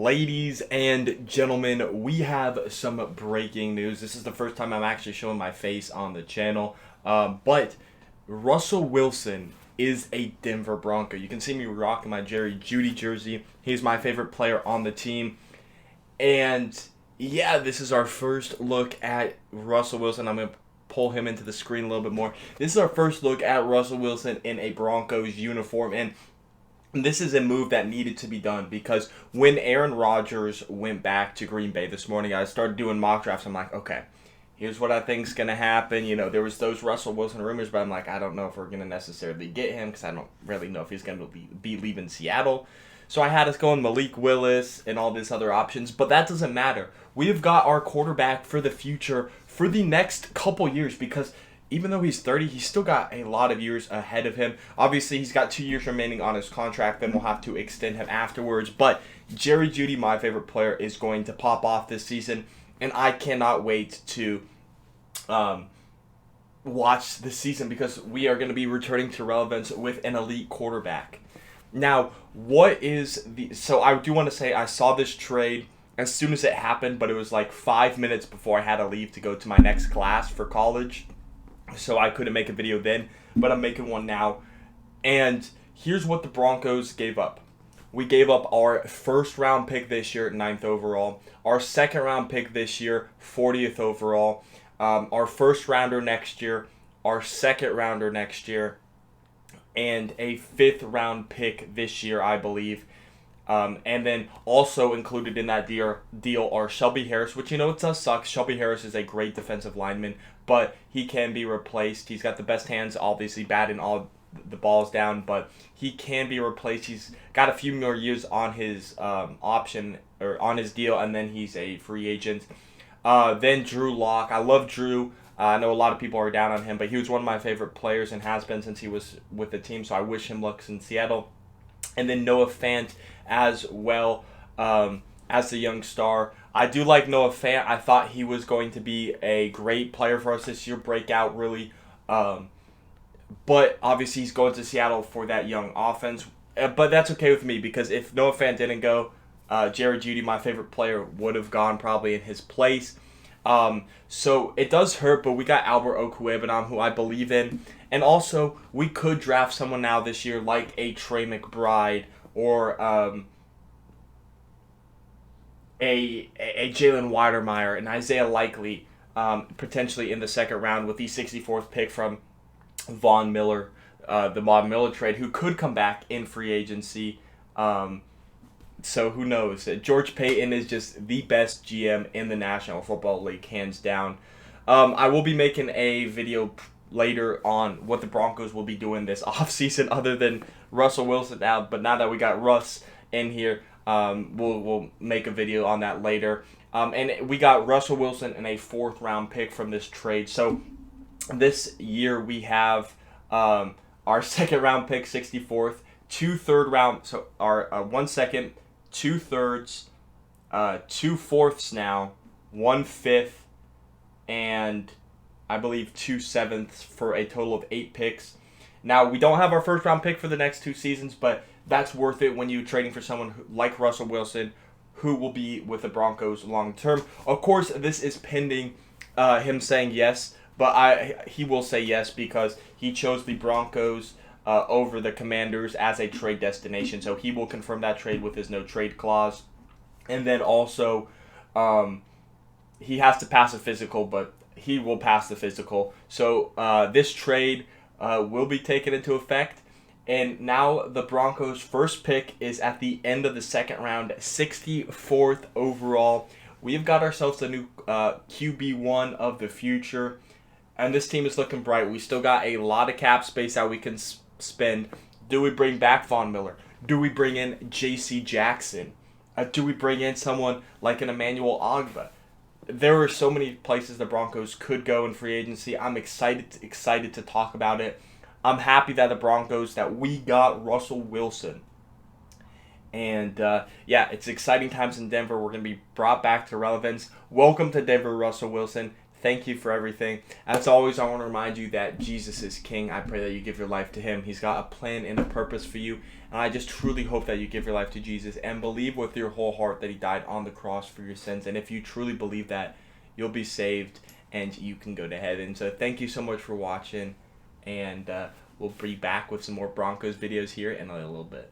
Ladies and gentlemen, we have some breaking news. This is the first time I'm actually showing my face on the channel. But Russell Wilson is a Denver Bronco. You can see me rocking my Jerry Jeudy jersey. He's my favorite player on the team. And yeah, this is our first look at Russell Wilson. I'm going to pull him into the screen a little bit more. This is our first look at Russell Wilson in a Broncos uniform. And this is a move that needed to be done because when Aaron Rodgers went back to Green Bay this morning, I started doing mock drafts. I'm like, okay, here's what I think's going to happen. You know, there was those Russell Wilson rumors, but I'm like, I don't know if we're going to necessarily get him because I don't really know if he's going to be leaving Seattle. So I had us going Malik Willis and all these other options, but that doesn't matter. We have got our quarterback for the future for the next couple years because even though he's 30, he's still got a lot of years ahead of him. Obviously, he's got 2 years remaining on his contract. Then we'll have to extend him afterwards. But Jerry Jeudy, my favorite player, is going to pop off this season. And I cannot wait to watch this season because we are going to be returning to relevance with an elite quarterback. Now, what is the... So I do want to say I saw this trade as soon as it happened, but it was like 5 minutes before I had to leave to go to my next class for college. So I couldn't make a video then, but I'm making one now. And here's what the Broncos gave up. We gave up our first round pick this year, 9th overall. Our second round pick this year, 40th overall. Our first rounder next year. Our second rounder next year. And a 5th round pick this year, I believe. And then also included in that deal are Shelby Harris, which, you know, it does suck. Shelby Harris is a great defensive lineman, but he can be replaced. He's got the best hands, obviously batting all the balls down, but he can be replaced. He's got a few more years on his option or on his deal, and then he's a free agent. Then Drew Lock. I love Drew. I know a lot of people are down on him, but he was one of my favorite players and has been since he was with the team, so I wish him luck in Seattle. And then Noah Fant as well as the young star. I do like Noah Fant. I thought he was going to be a great player for us this year, break out really. But obviously he's going to Seattle for that young offense. But that's okay with me because if Noah Fant didn't go, Jerry Jeudy, my favorite player, would have gone probably in his place. So it does hurt, but we got Albert Okwuegbunam, who I believe in. And also, we could draft someone now this year like a Trey McBride or a Jalen Weidermeyer and Isaiah Likely, potentially in the second round with the 64th pick from Von Miller, the Von Miller trade, who could come back in free agency. So who knows? George Payton is just the best GM in the National Football League, hands down. I will be making a video later on what the Broncos will be doing this offseason other than Russell Wilson now. But now that we got Russ in here, we'll make a video on that later. And we got Russell Wilson and a 4th round pick from this trade. So this year we have our 2nd round pick, 64th, 2 3rd round, so our 1 second, 2 thirds, 2 fourths now, 1 5th, and I believe 2 sevenths for a total of 8 picks. Now, we don't have our 1st round pick for the next 2 seasons, but that's worth it when you're trading for someone like Russell Wilson, who will be with the Broncos long term. Of course, this is pending him saying yes, but he will say yes because he chose the Broncos over the Commanders as a trade destination. So he will confirm that trade with his no trade clause. And then also, he has to pass a physical, but he will pass the physical. So this trade will be taken into effect. And now the Broncos' first pick is at the end of the 2nd round, 64th overall. We've got ourselves a new QB1 of the future. And this team is looking bright. We still got a lot of cap space that we can spend. Do we bring back Von Miller? Do we bring in J.C. Jackson? Do we bring in someone like an Emmanuel Ogbah? There are so many places the Broncos could go in free agency. I'm excited to talk about it. I'm happy that the Broncos, that we got Russell Wilson. And, yeah, it's exciting times in Denver. We're going to be brought back to relevance. Welcome to Denver, Russell Wilson. Thank you for everything. As always, I want to remind you that Jesus is King. I pray that you give your life to Him. He's got a plan and a purpose for you. And I just truly hope that you give your life to Jesus and believe with your whole heart that He died on the cross for your sins. And if you truly believe that, you'll be saved and you can go to heaven. So thank you so much for watching. And we'll be back with some more Broncos videos here in a little bit.